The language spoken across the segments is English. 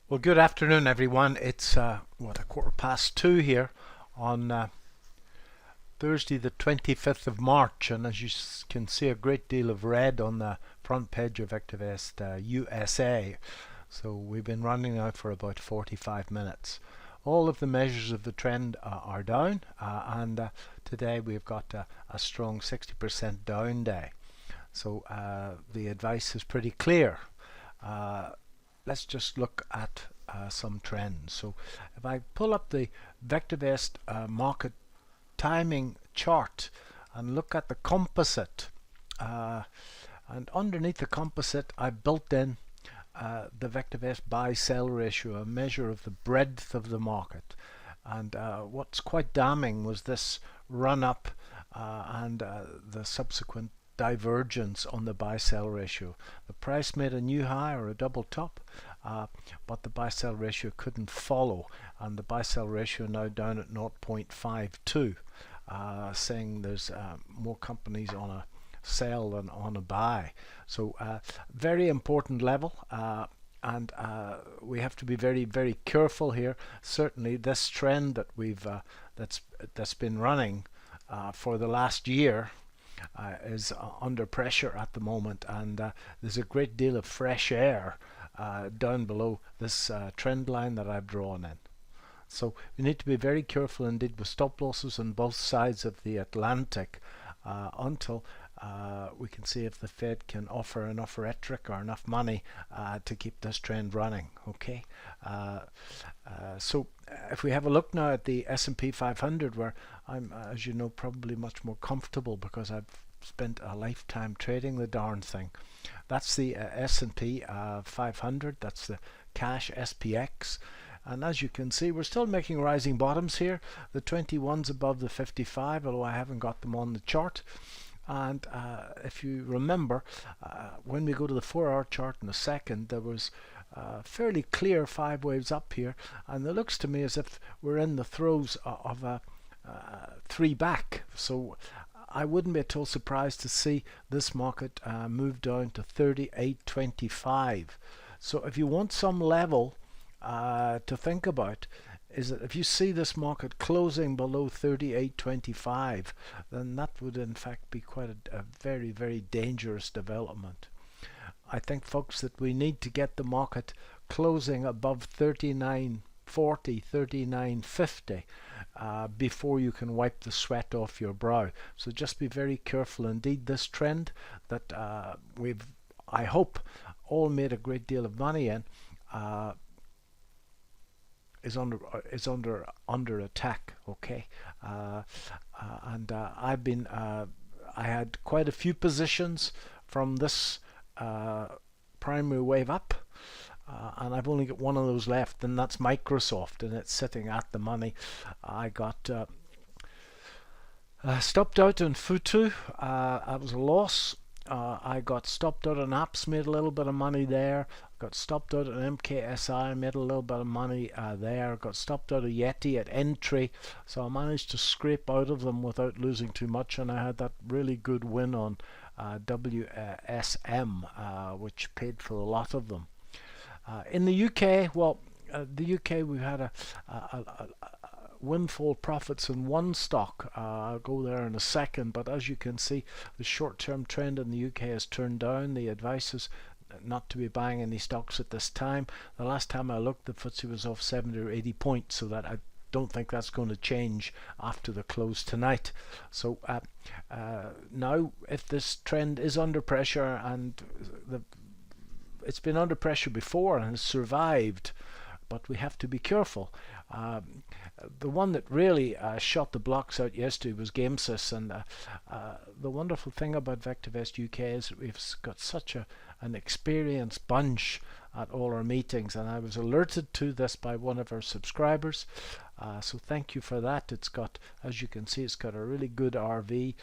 Well, good afternoon, everyone. It's a 2:15 here on Thursday, the 25th of March, and as you can see, a great deal of red on the front page of Activist USA. So we've been running now for about 45 minutes. All of the measures of the trend are down, and today we've got a strong 60% down day. So the advice is pretty clear. Let's just look at some trends. So if I pull up the VectorVest market timing chart and look at the composite, and underneath the composite I built in the VectorVest buy-sell ratio, a measure of the breadth of the market. And what's quite damning was this run up and the subsequent divergence on the buy-sell ratio. The price made a new high or a double top, but the buy-sell ratio couldn't follow, and the buy-sell ratio now down at 0.52, saying there's more companies on a sell than on a buy. So very important level, and we have to be very, very careful here. Certainly this trend that we've that's been running for the last year is under pressure at the moment, and there's a great deal of fresh air down below this trend line that I've drawn in. So we need to be very careful indeed with stop losses on both sides of the Atlantic until we can see if the Fed can offer enough rhetoric or enough money to keep this trend running. Okay, so if we have a look now at the S&P 500, where I'm, as you know, probably much more comfortable because I've spent a lifetime trading the darn thing. That's the S&P 500. That's the cash SPX. And as you can see, we're still making rising bottoms here. The 21's above the 55, although I haven't got them on the chart. And if you remember, when we go to the 4-hour chart in a second, there was fairly clear 5 waves up here, and it looks to me as if we're in the throes of a 3 back. So I wouldn't be at all surprised to see this market move down to 38.25. So if you want some level to think about, is that if you see this market closing below 38.25, then that would in fact be quite a very, very dangerous development. I think, folks, that we need to get the market closing above 39.40, 39.50 before you can wipe the sweat off your brow. So just be very careful indeed. This trend that we've, I hope, all made a great deal of money in is under attack. Okay, and I've been I had quite a few positions from this primary wave up, and I've only got one of those left, and that's Microsoft, and it's sitting at the money. I got stopped out in Futu. That was a loss. I got stopped out on apps, made a little bit of money there. Got stopped out on MKSI, made a little bit of money there. Got stopped out of Yeti at entry, so I managed to scrape out of them without losing too much, and I had that really good win on WSM, which paid for a lot of them. In the UK, well, the UK, we had a windfall profits in one stock. I'll go there in a second, but as you can see, the short-term trend in the UK has turned down. The advice is not to be buying any stocks at this time. The last time I looked, the FTSE was off 70 or 80 points, so that I don't think that's going to change after the close tonight. So now, if this trend is under pressure, and it's been under pressure before and has survived, but we have to be careful. The one that really shot the blocks out yesterday was GameSys, and the wonderful thing about VectorVest UK is that we've got such an experienced bunch at all our meetings, and I was alerted to this by one of our subscribers, so thank you for that. It's got, as you can see, it's got a really good RV.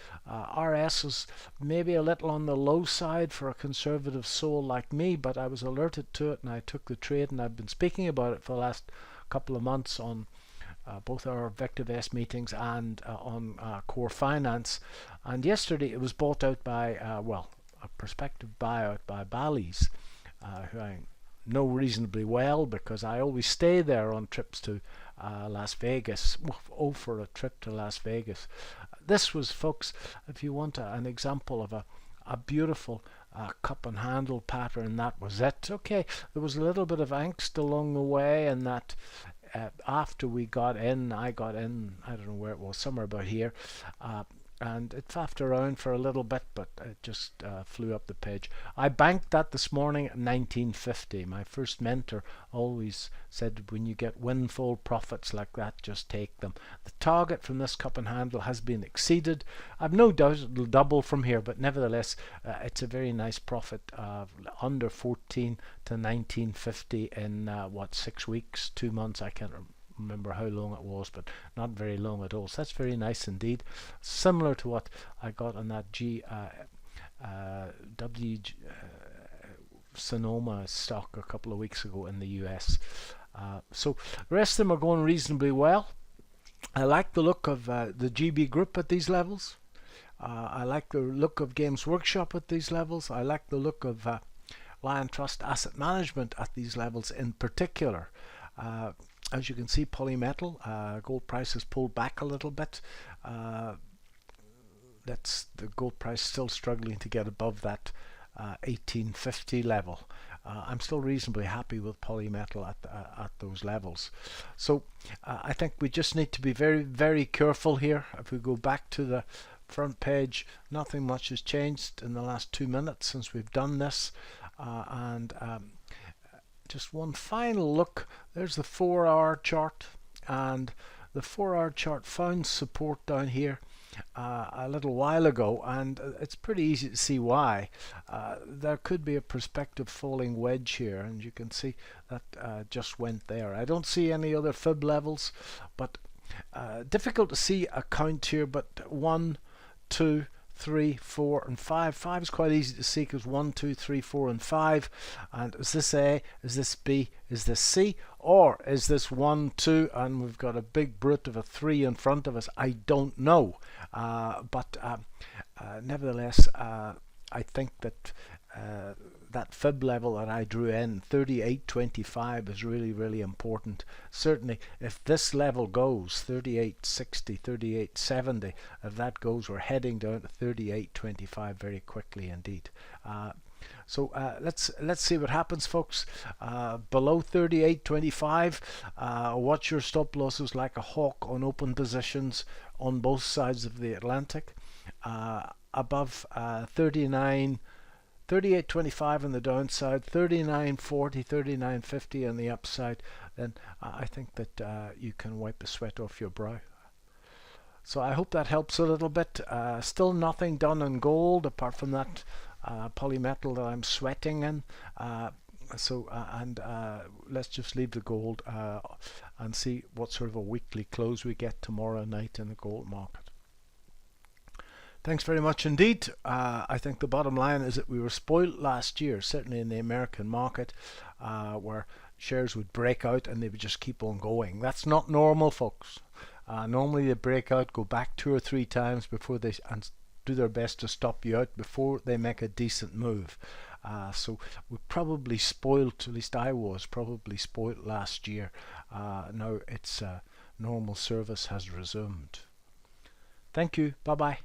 RS is maybe a little on the low side for a conservative soul like me, but I was alerted to it and I took the trade, and I've been speaking about it for the last couple of months on both our VectorVest meetings and on Core Finance. And yesterday it was bought out by, well, a prospective buyout by Bally's, who I know reasonably well because I always stay there on trips to Las Vegas. For a trip to Las Vegas. This was, folks, if you want an example of a beautiful cup and handle pattern, that was it. Okay, there was a little bit of angst along the way, and that after we got in, I got in, I don't know where it was, somewhere about here, and it faffed around for a little bit, but it just flew up the page. I banked that this morning at 1950. My first mentor always said, when you get windfall profits like that, just take them. The target from this cup and handle has been exceeded. I've no doubt it'll double from here, but nevertheless, it's a very nice profit of under 14 to 1950 in 6 weeks, 2 months, I can't remember how long it was, but not very long at all. So that's very nice indeed. Similar to what I got on that Sonoma stock a couple of weeks ago in the US. So the rest of them are going reasonably well. I like the look of the GB Group at these levels. I like the look of Games Workshop at these levels. I like the look of Lion Trust Asset Management at these levels in particular. As you can see, Polymetal, gold price has pulled back a little bit. That's the gold price still struggling to get above that 1850 level. I'm still reasonably happy with Polymetal at those levels. So I think we just need to be very, very careful here. If we go back to the front page, nothing much has changed in the last 2 minutes since we've done this. Just one final look. There's the 4-hour chart, and the 4-hour chart found support down here a little while ago, and it's pretty easy to see why. There could be a prospective falling wedge here, and you can see that just went there. I don't see any other fib levels, but difficult to see a count here, but 1, 2, 3, 4, and 5. 5 is quite easy to see because 1, 2, 3, 4, and 5. And is this A? Is this B? Is this C? Or is this 1, 2, and we've got a big brute of a 3 in front of us? I don't know. But nevertheless, I think that that fib level that I drew in, 38.25, is really, really important. Certainly, if this level goes, 38.60, 38.70, if that goes, we're heading down to 38.25 very quickly indeed. So let's see what happens, folks. Below 38.25, watch your stop losses like a hawk on open positions on both sides of the Atlantic. Above 38.25 on the downside, 39.40, 39.50 on the upside, then I think that you can wipe the sweat off your brow. So I hope that helps a little bit. Still nothing done on gold apart from that polymetal that I'm sweating in. Let's just leave the gold and see what sort of a weekly close we get tomorrow night in the gold market. Thanks very much indeed. I think the bottom line is that we were spoilt last year, certainly in the American market, where shares would break out and they would just keep on going. That's not normal, folks. Normally they break out, go back 2 or 3 times before they do their best to stop you out before they make a decent move. So we're probably spoilt, at least I was probably spoilt last year. Now it's normal service has resumed. Thank you. Bye-bye.